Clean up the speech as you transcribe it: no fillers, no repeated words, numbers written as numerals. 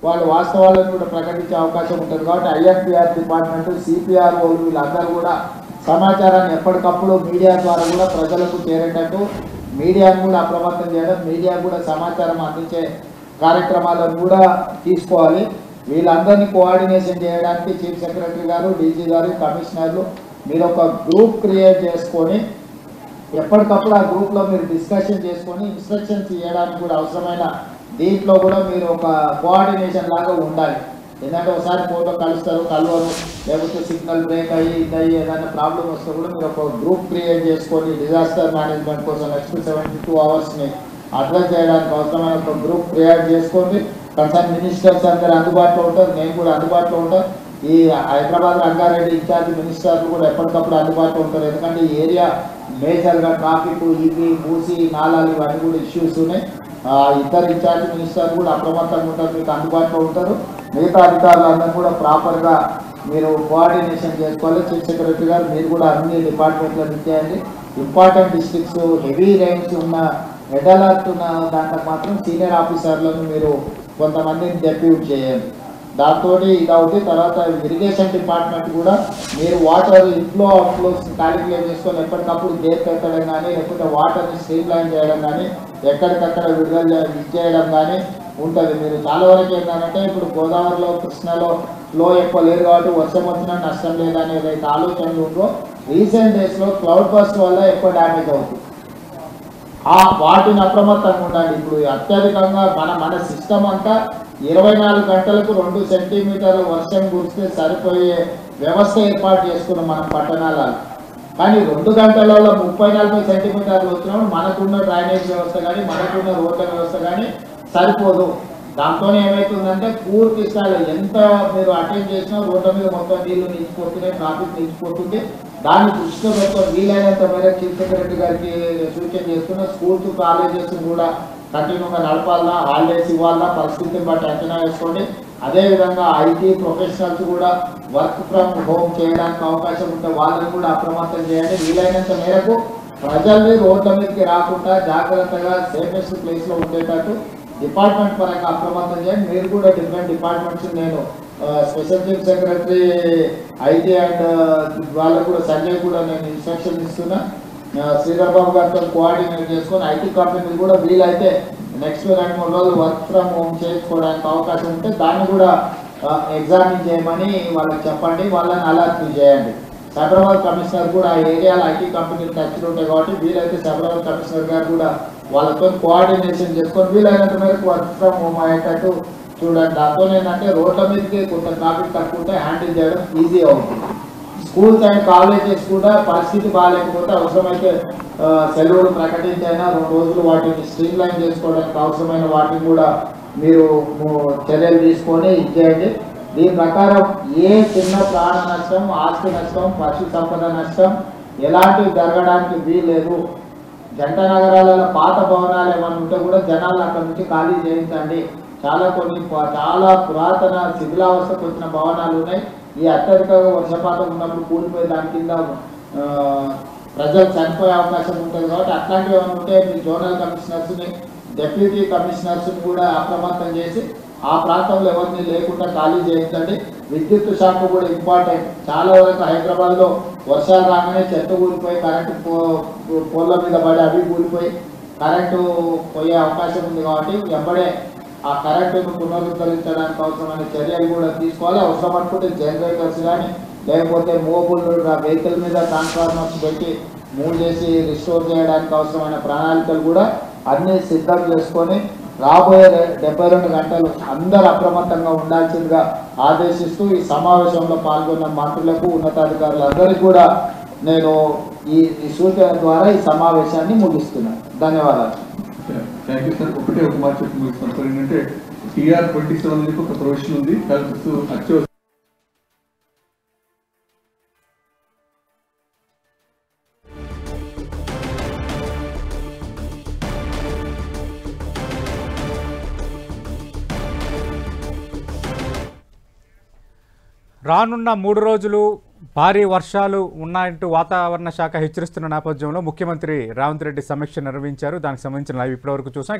వాళ్ళు వాస్తవాలను కూడా ప్రకటించే అవకాశం ఉంటుంది. కాబట్టి ఐఎన్పిఆర్ డిపార్ట్మెంట్, సిపిఆర్ఓ వీళ్ళందరూ కూడా సమాచారాన్ని ఎప్పటికప్పుడు మీడియా ద్వారా కూడా ప్రజలకు చేరేటట్టు మీడియాను కూడా అప్రమత్తం చేయడం, మీడియా కూడా సమాచారం అందించే కార్యక్రమాలను కూడా తీసుకోవాలి. వీళ్ళందరినీ కోఆర్డినేషన్ చేయడానికి చీఫ్ సెక్రటరీ గారు, డీజీ గారు, కమిషనర్లు మీరు ఒక గ్రూప్ క్రియేట్ చేసుకొని ఎప్పటికప్పుడు ఆ గ్రూప్లో మీరు డిస్కషన్ చేసుకొని ఇన్స్ట్రక్షన్స్ ఇవ్వడానికి కూడా అవసరమైన దీంట్లో కూడా మీరు ఒక కోఆర్డినేషన్ లాగా ఉండాలి. ఎందుకంటే ఒకసారి ఫోటో కలుస్తారు, కలవరు, లేకపోతే సిగ్నల్ బ్రేక్ అయ్యి ఇదయ్యి ఏదైనా ప్రాబ్లం వస్తే కూడా మీరు ఒక గ్రూప్ క్రియేట్ చేసుకొని డిజాస్టర్ మేనేజ్మెంట్ కోసం నెక్స్ట్ 72 అవర్స్ని అడ్రస్ చేయడానికి అవసరమైన ఒక గ్రూప్ క్రియేట్ చేసుకోండి. కన్సర్న్ మినిస్టర్స్ అందరూ అందుబాటులో ఉంటారు, నేను కూడా అందుబాటులో ఉంటాను. ఈ హైదరాబాద్ రంగారెడ్డి ఇన్ఛార్జ్ మినిస్టర్లు కూడా ఎప్పటికప్పుడు అందుబాటులో ఉంటారు. ఎందుకంటే ఈ ఏరియా మేజర్గా ట్రాఫిక్, ఇవి మూసి నాలాలు ఇవన్నీ కూడా ఇష్యూస్ ఉన్నాయి. ఇద్దరు ఇన్ఛార్జ్ మినిస్టర్లు కూడా అప్రమత్తంగా ఉంటారు, మీకు అందుబాటులో ఉంటారు. మిగతా అధికారులందరూ కూడా ప్రాపర్గా మీరు కోఆర్డినేషన్ చేసుకోవాలి. చీఫ్ సెక్రటరీ గారు మీరు కూడా అన్ని డిపార్ట్మెంట్లో చేయండి. ఇంపార్టెంట్ డిస్ట్రిక్ట్స్, హెవీ రైన్స్ ఉన్న, రెడ్ అలర్ట్ ఉన్న దాంట్లో మాత్రం సీనియర్ ఆఫీసర్లను మీరు కొంతమందిని డెప్యూట్ చేయండి. దాంతో ఇది అవుతుంది. తర్వాత ఇరిగేషన్ డిపార్ట్మెంట్ కూడా మీరు వాటర్ ఇన్ఫ్లో అవుట్ఫ్లోస్ క్యాలిక్యులేట్ చేసుకొని ఎప్పటికప్పుడు గేట్ పెట్టడం కానీ, లేకపోతే వాటర్ని స్ట్రీమ్ లైన్ చేయడం కానీ, ఎక్కడికక్కడ విడుదల చేయడం కానీ ఉంటుంది. మీరు చాలా వరకు ఏంటంటే ఇప్పుడు గోదావరిలో, కృష్ణలో ఫ్లో ఎక్కువ లేదు కాబట్టి వర్షం వచ్చినా నష్టం లేదని ఏదైతే ఆలోచనలు ఉందో రీసెంట్ డేస్లో క్లౌడ్ బస్ట్ వల్ల ఎక్కువ డ్యామేజ్ అవుతుంది. వాటిని అప్రమత్తంగా ఉండండి. ఇప్పుడు అత్యధికంగా మన సిస్టమ్ అంతా 24 గంటలకు 2 సెంటీమీటర్ల వర్షం కురిస్తే సరిపోయే వ్యవస్థ ఏర్పాటు చేసుకున్నాం మనం పట్టణాలలో. కానీ 2 గంటలలో 30-40 సెంటీమీటర్లు వచ్చినప్పుడు మనకున్న డ్రైనేజ్ వ్యవస్థ కానీ, మనకున్న రోడ్ల వ్యవస్థ కానీ సరిపోదు. దాంతో ఏమవుతుందంటే పూర్తి స్థాయిలో ఎంత మీరు అటెండ్ చేసినా రోడ్ల మీద మొత్తం నీళ్లు నిలిచిపోతున్నాయి, ట్రాఫిక్ నిలిచిపోతుంది. దాన్ని దృష్టిలో పెట్టుకొని వీలైనంత మేరకు చీఫ్ సెక్రటరీ గారికి సూచన చేస్తున్న స్కూల్స్, కాలేజెస్ కూడా కంటిన్యూగా నడపాలన్నా, హాలిడేస్ ఇవ్వాలన్నా పరిస్థితిని బట్టి అంచనా వేసుకోండి. అదేవిధంగా ఐటీ ప్రొఫెషనల్స్ కూడా వర్క్ ఫ్రమ్ హోమ్ చేయడానికి అవకాశం ఉంటే వాళ్ళని కూడా అప్రమత్తం చేయండి. వీలైనంత మేరకు ప్రజల్ని రోడ్ల మీదకి రాకుండా జాగ్రత్తగా సేఫెస్ట్ ప్లేస్లో ఉండేటట్టు డిపార్ట్మెంట్ పరంగా అప్రమత్తం చేయండి. మీరు కూడా డిఫరెంట్ డిపార్ట్మెంట్స్, నేను special chief secretary IT and వాళ్ళకు కూడా సంజయ్ కూడా నేను ఇన్స్ట్రక్షన్ ఇస్తున్నా. శ్రీధర్ బాబు గారితో కోఆర్డినేట్ చేసుకొని ఐటీ కంపెనీలు కూడా వీలైతే నెక్స్ట్ 2-3 రోజులు వర్క్ ఫ్రమ్ హోమ్ చేసుకోవడానికి అవకాశం ఉంటే దాన్ని కూడా ఎగ్జామిన్ చేయమని వాళ్ళకి చెప్పండి, వాళ్ళని అలర్ట్ చేయండి. సైబరాబాద్ కమిషనర్ కూడా ఆ ఏరియాలో ఐటీ కంపెనీలు టచ్లు ఉంటాయి కాబట్టి వీలైతే సైబరాబాద్ కమిషనర్ గారు కూడా వాళ్ళతో కోఆర్డినేషన్ చేసుకొని వీలైనంత మేరకు వర్క్ ఫ్రమ్ హోమ్ అయ్యేటట్టు చూడండి. దాంతో ఏంటంటే రోడ్ల మీదకి కొంత ట్రాఫిక్ తక్కువ ఉంటే హ్యాండిల్ చేయడం ఈజీ అవుతుంది. స్కూల్స్ అండ్ కాలేజెస్ కూడా పరిస్థితి బాగాలేకపోతే అవసరమైతే సెలవులు ప్రకటించైనా 2 రోజులు వాటిని స్ట్రీమ్ లైన్ చేసుకోవడానికి అవసరమైన వాటిని కూడా మీరు చర్యలు తీసుకొని ఇచ్చేయండి. దీని ప్రకారం ఏ చిన్న ప్రాణ నష్టం, ఆస్తి నష్టం, పశు సంపద నష్టం ఎలాంటివి జరగడానికి వీల్లేదు. జంట నగరాలలో పాత భవనాలు ఏమైనా ఉంటే కూడా జనాలు అక్కడ నుంచి ఖాళీ చేయించండి. చాలా పురాతన శిథిలావస్థకు వచ్చిన భవనాలు ఉన్నాయి. ఈ అత్యధికంగా వర్షపాతం ఉన్నప్పుడు కూలిపోయి దాని కింద ప్రజలు చనిపోయే అవకాశం ఉంటుంది. కాబట్టి అట్లాంటివి ఏమైనా ఉంటే మీ జోనల్ కమిషనర్స్ని, డెప్యూటీ కమిషనర్స్ని కూడా అప్రమత్తం చేసి ఆ ప్రాంతంలో ఎవరిని లేకుండా ఖాళీ చేయించండి. విద్యుత్ శాఖ కూడా ఇంపార్టెంట్. చాలా వరకు హైదరాబాద్లో వర్షాలు రాగానే చెట్టు కూలిపోయి కరెంటు పోల్ల మీద పడి అవి కూలిపోయి కరెంటు పోయే అవకాశం ఉంది. కాబట్టి వెంబడే ఆ కరెంటును పునరుద్ధరించడానికి అవసరమైన చర్యలు కూడా తీసుకోవాలి. అవసరం అనుకుంటే జనరేటర్స్ కానీ, లేకపోతే మూవబుల్ వెహికల్ మీద ట్రాన్స్ఫార్మర్స్ పెట్టి మూవ్ చేసి రిస్టోర్ చేయడానికి అవసరమైన ప్రణాళికలు కూడా అన్నీ సిద్ధం చేసుకొని రాబోయే 72 గంటలు అందరూ అప్రమత్తంగా ఉండాల్సిందిగా ఆదేశిస్తూ ఈ సమావేశంలో పాల్గొన్న మంత్రులకు, ఉన్నతాధికారులందరికీ కూడా నేను ఈ సూచన ద్వారా ఈ సమావేశాన్ని ముగిస్తున్నాను. ధన్యవాదాలు. Thank you sir. ఒక మాట చెప్పి ముగిస్తాను సార్. ఏంటంటే TR-27 ఒక ప్రొవిజన్ ఉంది. అత్యవసర రానున్న 3 రోజులు భారీ వర్షాలు ఉన్నాయంటూ వాతావరణ శాఖ హెచ్చరిస్తున్న నేపథ్యంలో ముఖ్యమంత్రి రేవంత్ రెడ్డి సమీక్ష నిర్వహించారు. దానికి సంబంధించిన లైవ్ ఇప్పటివరకు చూసాం.